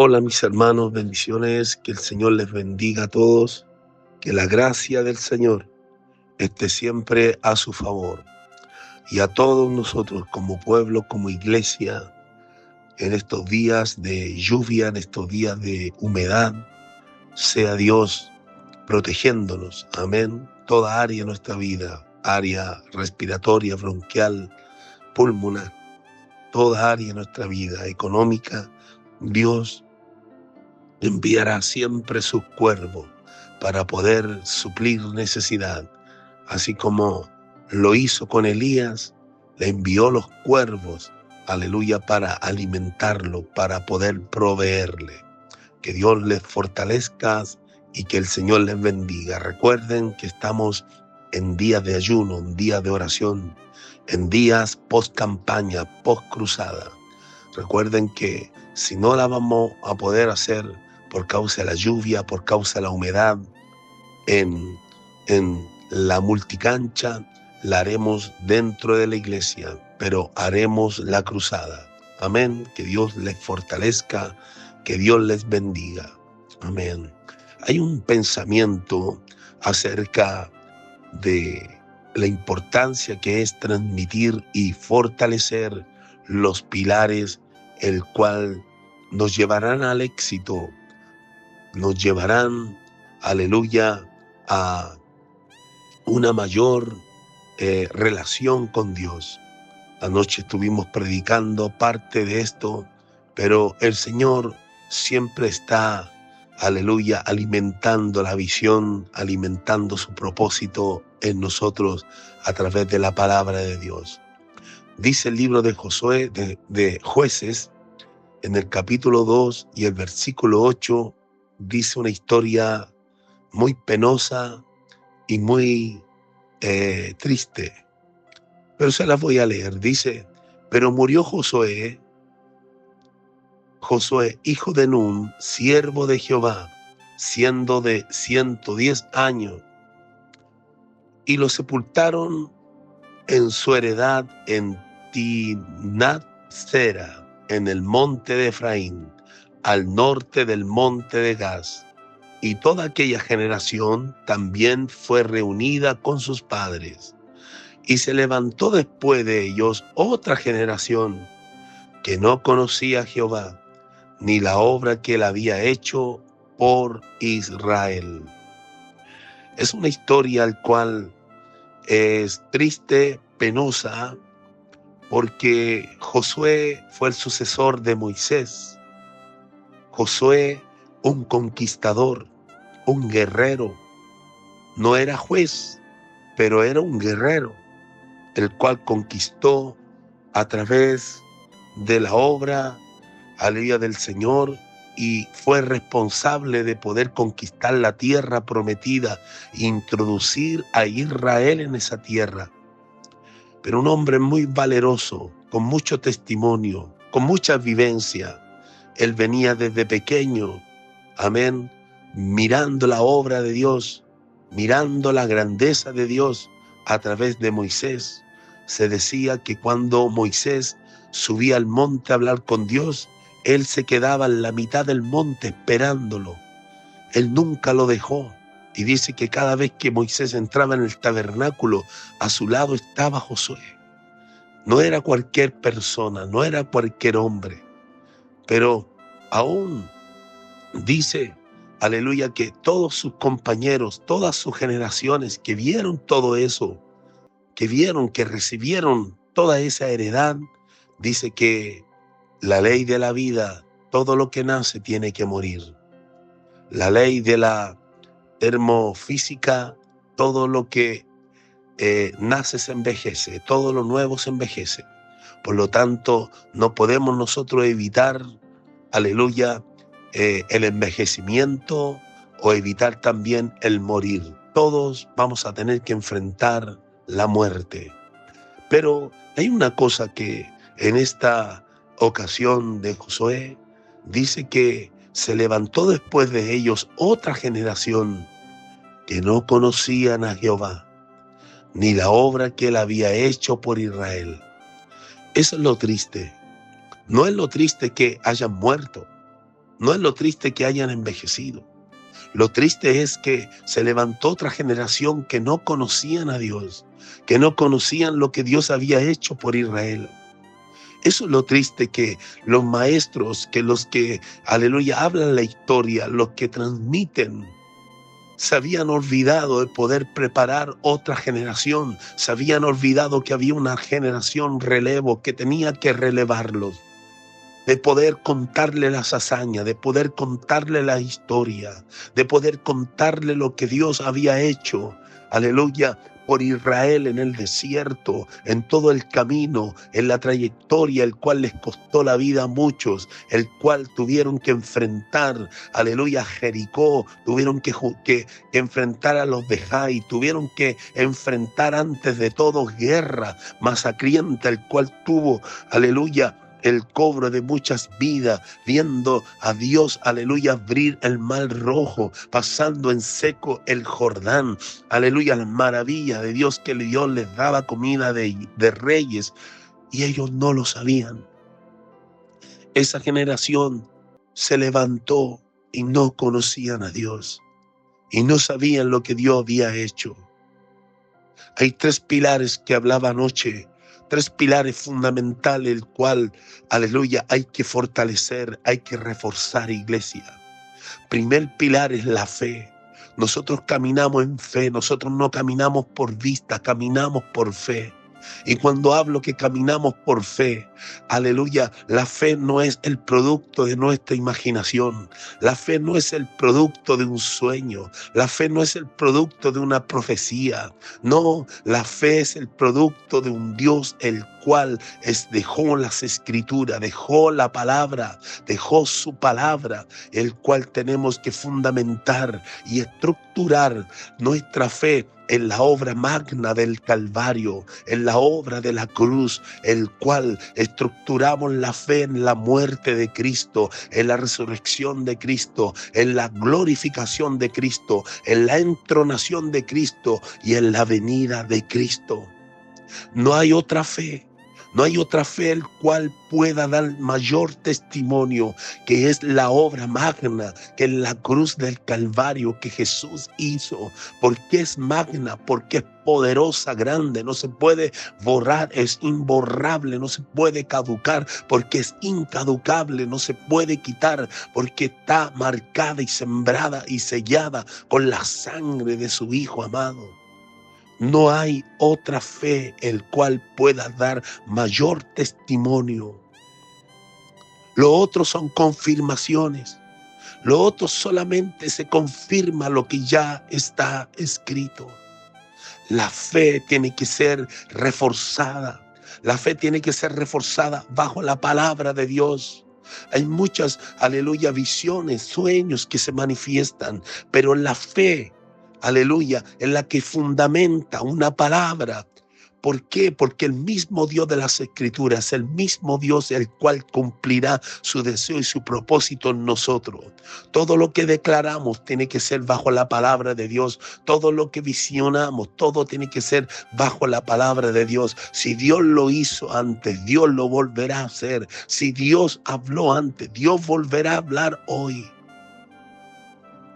Hola mis hermanos, bendiciones, que el Señor les bendiga a todos, que la gracia del Señor esté siempre a su favor y a todos nosotros como pueblo, como iglesia, en estos días de lluvia, en estos días de humedad, sea Dios protegiéndonos, amén, toda área de nuestra vida, área respiratoria, bronquial, pulmonar, toda área de nuestra vida económica, Dios enviará siempre sus cuervos para poder suplir necesidad. Así como lo hizo con Elías, le envió los cuervos, aleluya, para alimentarlo, para poder proveerle. Que Dios les fortalezca y que el Señor les bendiga. Recuerden que estamos en días de ayuno, en días de oración, en días post campaña, post cruzada. Recuerden que si no la vamos a poder hacer por causa de la lluvia, por causa de la humedad, en la multicancha, la haremos dentro de la iglesia, pero haremos la cruzada. Amén. Que Dios les fortalezca, que Dios les bendiga. Amén. Hay un pensamiento acerca de la importancia que es transmitir y fortalecer los pilares, el cual nos llevarán al éxito, nos llevarán, aleluya, a una mayor relación con Dios. Anoche estuvimos predicando parte de esto, pero el Señor siempre está, aleluya, alimentando la visión, alimentando su propósito en nosotros a través de la palabra de Dios. Dice el libro de Josué, de Jueces, en el capítulo 2 y el versículo 8, dice una historia muy penosa y muy triste. Pero se las voy a leer. Dice, pero murió Josué, hijo de Nun, siervo de Jehová, siendo de 110 años, y lo sepultaron en su heredad en Timnat-Sera, en el monte de Efraín, al norte del monte de Gaz. Y toda aquella generación también fue reunida con sus padres. Y se levantó después de ellos otra generación que no conocía a Jehová, ni la obra que él había hecho por Israel. Es una historia al cual es triste, penosa, porque Josué fue el sucesor de Moisés. Josué, un conquistador, un guerrero, no era juez, pero era un guerrero, el cual conquistó a través de la obra, aleluya, del Señor, y fue responsable de poder conquistar la tierra prometida, introducir a Israel en esa tierra. Pero un hombre muy valeroso, con mucho testimonio, con mucha vivencia. Él venía desde pequeño, amén, mirando la obra de Dios, mirando la grandeza de Dios a través de Moisés. Se decía que cuando Moisés subía al monte a hablar con Dios, él se quedaba en la mitad del monte esperándolo. Él nunca lo dejó. Y dice que cada vez que Moisés entraba en el tabernáculo, a su lado estaba Josué. No era cualquier persona, no era cualquier hombre. Pero aún dice, aleluya, que todos sus compañeros, todas sus generaciones que vieron todo eso, que vieron, que recibieron toda esa heredad, dice que la ley de la vida, todo lo que nace tiene que morir. La ley de la termofísica, todo lo que nace se envejece, todo lo nuevo se envejece. Por lo tanto, no podemos nosotros evitar, aleluya, el envejecimiento o evitar también el morir. Todos vamos a tener que enfrentar la muerte. Pero hay una cosa que en esta ocasión de Josué dice que se levantó después de ellos otra generación que no conocían a Jehová, ni la obra que él había hecho por Israel. Eso es lo triste. No es lo triste que hayan muerto. No es lo triste que hayan envejecido. Lo triste es que se levantó otra generación que no conocían a Dios, que no conocían lo que Dios había hecho por Israel. Eso es lo triste, que los maestros, que los que, aleluya, hablan la historia, los que transmiten, se habían olvidado de poder preparar otra generación, se habían olvidado que había una generación relevo que tenía que relevarlos, de poder contarle las hazañas, de poder contarle la historia, de poder contarle lo que Dios había hecho, aleluya, por Israel en el desierto, en todo el camino, en la trayectoria, el cual les costó la vida a muchos, el cual tuvieron que enfrentar, aleluya, Jericó, tuvieron que enfrentar a los de Jai, tuvieron que enfrentar antes de todo guerra masacrienta, el cual tuvo, aleluya, el cobro de muchas vidas, viendo a Dios, aleluya, abrir el mar rojo, pasando en seco el Jordán, aleluya, la maravilla de Dios, que Dios les daba comida de reyes, y ellos no lo sabían. Esa generación se levantó y no conocían a Dios, y no sabían lo que Dios había hecho. Hay tres pilares que hablaba anoche, tres pilares fundamentales, el cual, aleluya, hay que fortalecer, hay que reforzar, iglesia. Primer pilar es la fe. Nosotros caminamos en fe, nosotros no caminamos por vista, caminamos por fe. Y cuando hablo que caminamos por fe, aleluya, la fe no es el producto de nuestra imaginación, la fe no es el producto de un sueño, la fe no es el producto de una profecía, no, la fe es el producto de un Dios el cual dejó las escrituras, dejó la palabra, dejó su palabra, el cual tenemos que fundamentar y estructurar nuestra fe en la obra magna del Calvario, en la obra de la cruz, el cual estructuramos la fe en la muerte de Cristo, en la resurrección de Cristo, en la glorificación de Cristo, en la entronación de Cristo y en la venida de Cristo. No hay otra fe. No hay otra fe el cual pueda dar mayor testimonio, que es la obra magna, que es la cruz del Calvario que Jesús hizo. Porque es magna, porque es poderosa, grande, no se puede borrar, es imborrable, no se puede caducar, porque es incaducable, no se puede quitar, porque está marcada y sembrada y sellada con la sangre de su Hijo amado. No hay otra fe el cual pueda dar mayor testimonio. Lo otro son confirmaciones. Lo otro solamente se confirma lo que ya está escrito. La fe tiene que ser reforzada. La fe tiene que ser reforzada bajo la palabra de Dios. Hay muchas, aleluya, visiones, sueños que se manifiestan, pero la fe, aleluya, en la que fundamenta una palabra. ¿Por qué? Porque el mismo Dios de las Escrituras, el mismo Dios el cual cumplirá su deseo y su propósito en nosotros. Todo lo que declaramos tiene que ser bajo la palabra de Dios. Todo lo que visionamos, todo tiene que ser bajo la palabra de Dios. Si Dios lo hizo antes, Dios lo volverá a hacer. Si Dios habló antes, Dios volverá a hablar hoy.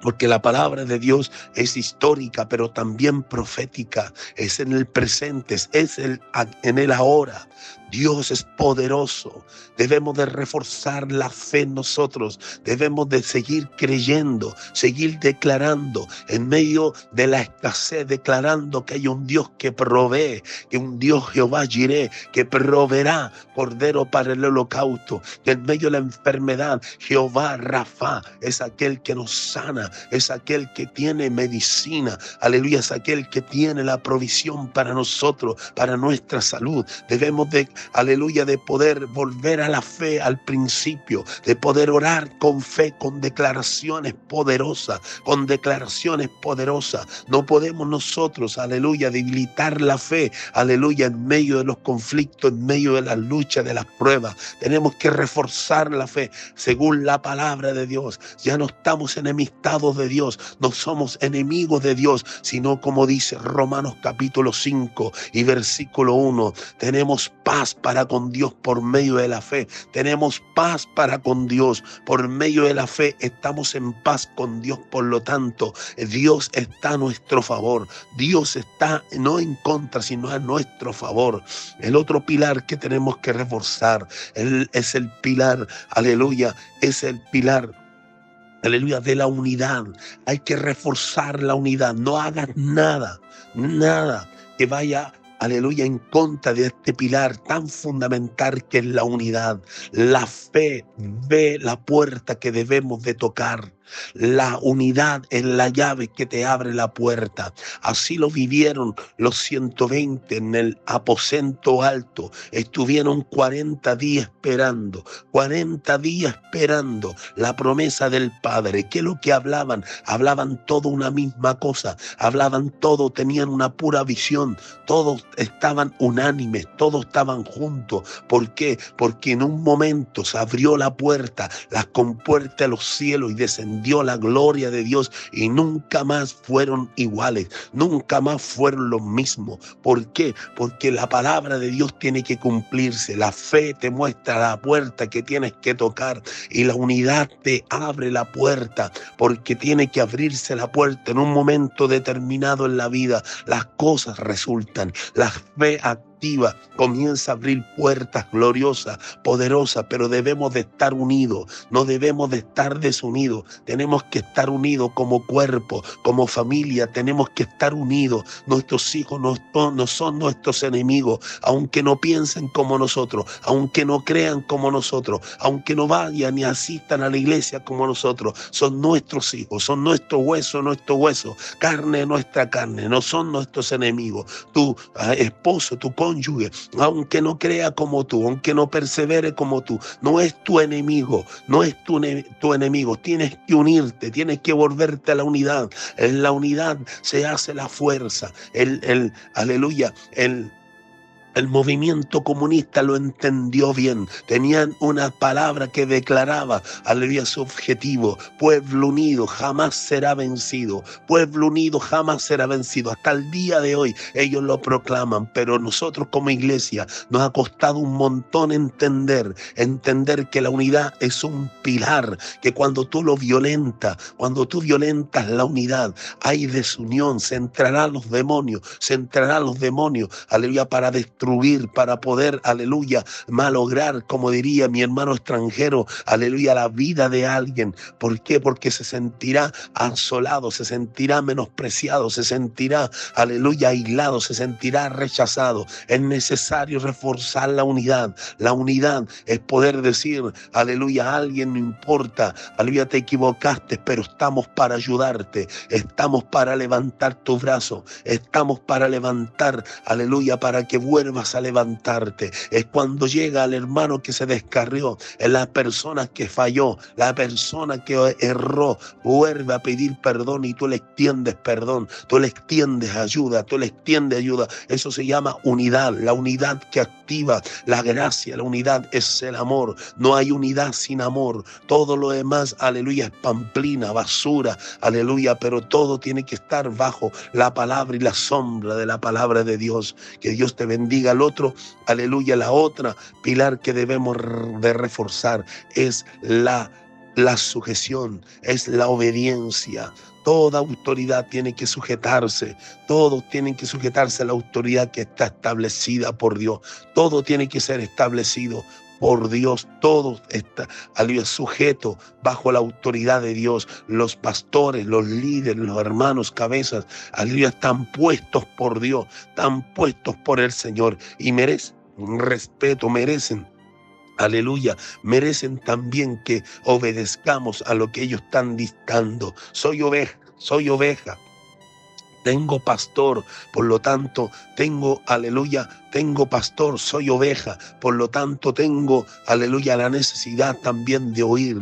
Porque la palabra de Dios es histórica, pero también profética. Es en el presente, es en el ahora. Dios es poderoso. Debemos de reforzar la fe en nosotros. Debemos de seguir creyendo, seguir declarando en medio de la escasez, declarando que hay un Dios que provee, que un Dios Jehová Jireh, que proveerá cordero para el holocausto, que en medio de la enfermedad, Jehová Rafa es aquel que nos sana, es aquel que tiene medicina, aleluya, es aquel que tiene la provisión para nosotros, para nuestra salud. Debemos de, aleluya, de poder volver a la fe al principio, de poder orar con fe, con declaraciones poderosas, con declaraciones poderosas. No podemos nosotros, aleluya, debilitar la fe, aleluya, en medio de los conflictos, en medio de las luchas, de las pruebas. Tenemos que reforzar la fe según la palabra de Dios. Ya no estamos enemistados aliados de Dios, no somos enemigos de Dios, sino como dice Romanos capítulo 5 y versículo 1, tenemos paz para con Dios por medio de la fe. Tenemos paz para con Dios por medio de la fe. Estamos en paz con Dios. Por lo tanto, Dios está a nuestro favor. Dios está no en contra, sino a nuestro favor. El otro pilar que tenemos que reforzar es el pilar, aleluya, es el pilar, aleluya, de la unidad. Hay que reforzar la unidad. No hagas nada que vaya, aleluya, en contra de este pilar tan fundamental que es la unidad. La fe ve la puerta que debemos de tocar. La unidad es la llave que te abre la puerta. Así lo vivieron los 120 en el aposento alto. Estuvieron 40 días esperando, 40 días esperando la promesa del Padre. ¿Qué es lo que hablaban? Hablaban todo una misma cosa. Hablaban todo, tenían una pura visión. Todos estaban unánimes, todos estaban juntos. ¿Por qué? Porque en un momento se abrió la puerta, las compuertas de los cielos y descendió la gloria de Dios y nunca más fueron iguales, nunca más fueron los mismos. ¿Por qué? Porque la palabra de Dios tiene que cumplirse. La fe te muestra la puerta que tienes que tocar y la unidad te abre la puerta, porque tiene que abrirse la puerta en un momento determinado en la vida. Las cosas resultan, la fe activa comienza a abrir puertas gloriosas, poderosas, pero debemos de estar unidos, no debemos de estar desunidos. Tenemos que estar unidos como cuerpo, como familia, tenemos que estar unidos. Nuestros hijos no son nuestros enemigos, aunque no piensen como nosotros, aunque no crean como nosotros, aunque no vayan ni asistan a la iglesia como nosotros. Son nuestros hijos, son nuestro hueso, carne de nuestra carne, no son nuestros enemigos. Tu esposo, tu cónyuge, aunque no crea como tú, aunque no persevere como tú, no es tu enemigo, no es tu enemigo. Tienes que unirte, tienes que volverte a la unidad. En la unidad se hace la fuerza. Aleluya, el movimiento comunista lo entendió bien. Tenían una palabra que declaraba, aleluya, su objetivo: pueblo unido jamás será vencido. Pueblo unido jamás será vencido. Hasta el día de hoy ellos lo proclaman, pero nosotros como iglesia nos ha costado un montón entender que la unidad es un pilar, que cuando tú lo violentas, cuando tú violentas la unidad, hay desunión, se entrarán los demonios, aleluya, para destruir, para poder, aleluya, malograr, como diría mi hermano extranjero, aleluya, la vida de alguien. ¿Por qué? Porque se sentirá asolado, se sentirá menospreciado, se sentirá, aleluya, aislado, se sentirá rechazado. Es necesario reforzar la unidad. La unidad es poder decir, aleluya, a alguien no importa, aleluya, te equivocaste, pero estamos para ayudarte, estamos para levantar tu brazo, estamos para levantar, aleluya, para que vuelvas a levantarte. Es cuando llega el hermano que se descarrió, es la persona que falló, la persona que erró, vuelve a pedir perdón y tú le extiendes perdón, tú le extiendes ayuda, Eso se llama unidad, la unidad que activa la gracia. La unidad es el amor. No hay unidad sin amor. Todo lo demás, aleluya, es pamplina, basura, aleluya, pero todo tiene que estar bajo la palabra y la sombra de la palabra de Dios. Que Dios te bendiga. El otro, aleluya, la otra pilar que debemos de reforzar es la sujeción, es la obediencia. Toda autoridad tiene que sujetarse, todos tienen que sujetarse a la autoridad que está establecida por Dios. Todo tiene que ser establecido por Dios. Todo está, aleluya, sujeto bajo la autoridad de Dios. Los pastores, los líderes, los hermanos, cabezas, aleluya, están puestos por Dios, están puestos por el Señor y merecen respeto, merecen, aleluya, merecen también que obedezcamos a lo que ellos están dictando. Soy oveja, tengo pastor, por lo tanto tengo, aleluya, tengo pastor, soy oveja, por lo tanto tengo, aleluya, la necesidad también de oír,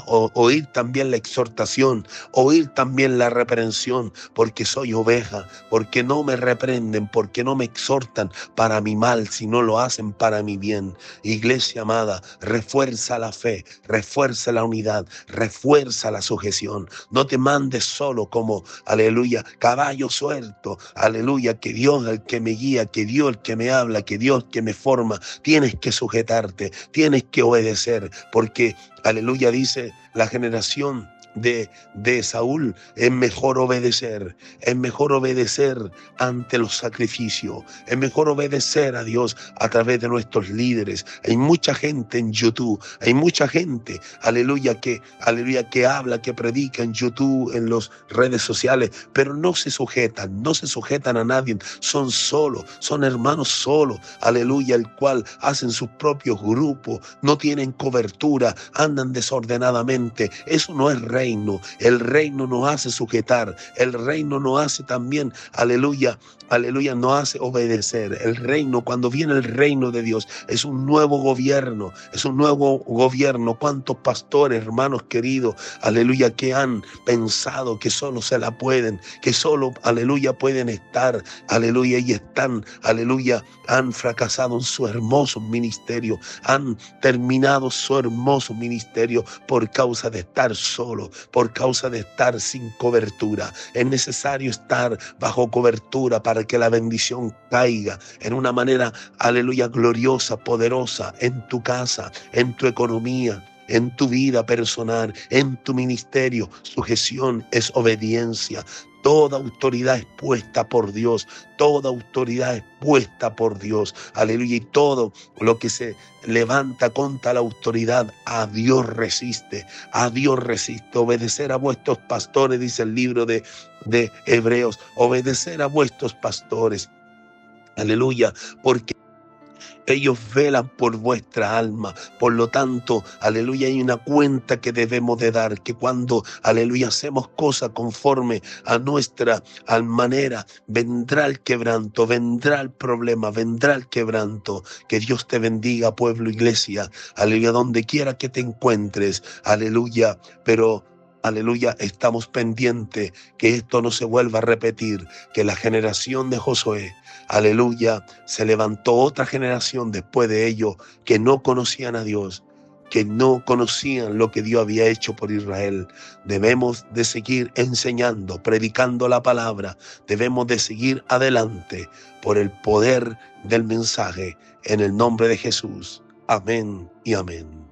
oír también la exhortación, oír también la reprensión, porque soy oveja, porque no me reprenden, porque no me exhortan para mi mal, sino lo hacen para mi bien. Iglesia amada, refuerza la fe, refuerza la unidad, refuerza la sujeción. No te mandes solo como, aleluya, caballo suelto, aleluya, que Dios es el que me guía, que Dios es el que me habla, que Dios es el que me forma. Tienes que sujetarte, tienes que obedecer, porque, aleluya, dice la generación de Saúl, es mejor obedecer ante los sacrificios, es mejor obedecer a Dios a través de nuestros líderes. Hay mucha gente en YouTube, hay mucha gente, aleluya, que habla, que predica en YouTube, en las redes sociales, pero no se sujetan a nadie, son solos, son hermanos solos, aleluya, el cual hacen sus propios grupos, no tienen cobertura, andan desordenadamente. Eso no es reino. El reino nos hace sujetar, el reino nos hace también, aleluya, nos hace obedecer. El reino, cuando viene el reino de Dios, es un nuevo gobierno, ¿Cuántos pastores, hermanos queridos, aleluya, que han pensado que solo se la pueden, que solo, aleluya, pueden estar, aleluya, y están, aleluya, han fracasado en su hermoso ministerio, han terminado su hermoso ministerio por causa de estar solo, por causa de estar sin cobertura. Es necesario estar bajo cobertura para que la bendición caiga en una manera, aleluya, gloriosa, poderosa, en tu casa, en tu economía, en tu vida personal, en tu ministerio. Sujeción es obediencia. Toda autoridad es puesta por Dios, toda autoridad es puesta por Dios, aleluya, y todo lo que se levanta contra la autoridad, a Dios resiste, Obedecer a vuestros pastores, dice el libro de Hebreos, obedecer a vuestros pastores, aleluya, porque ellos velan por vuestra alma. Por lo tanto, aleluya, hay una cuenta que debemos de dar, que cuando, aleluya, hacemos cosas conforme a nuestra manera, vendrá el quebranto, vendrá el problema, vendrá el quebranto. Que Dios te bendiga, pueblo, iglesia, aleluya, donde quiera que te encuentres, aleluya, pero aleluya, estamos pendientes que esto no se vuelva a repetir, que la generación de Josué, aleluya, se levantó otra generación después de ellos que no conocían a Dios, que no conocían lo que Dios había hecho por Israel. Debemos de seguir enseñando, predicando la palabra, debemos de seguir adelante por el poder del mensaje, en el nombre de Jesús. Amén y amén.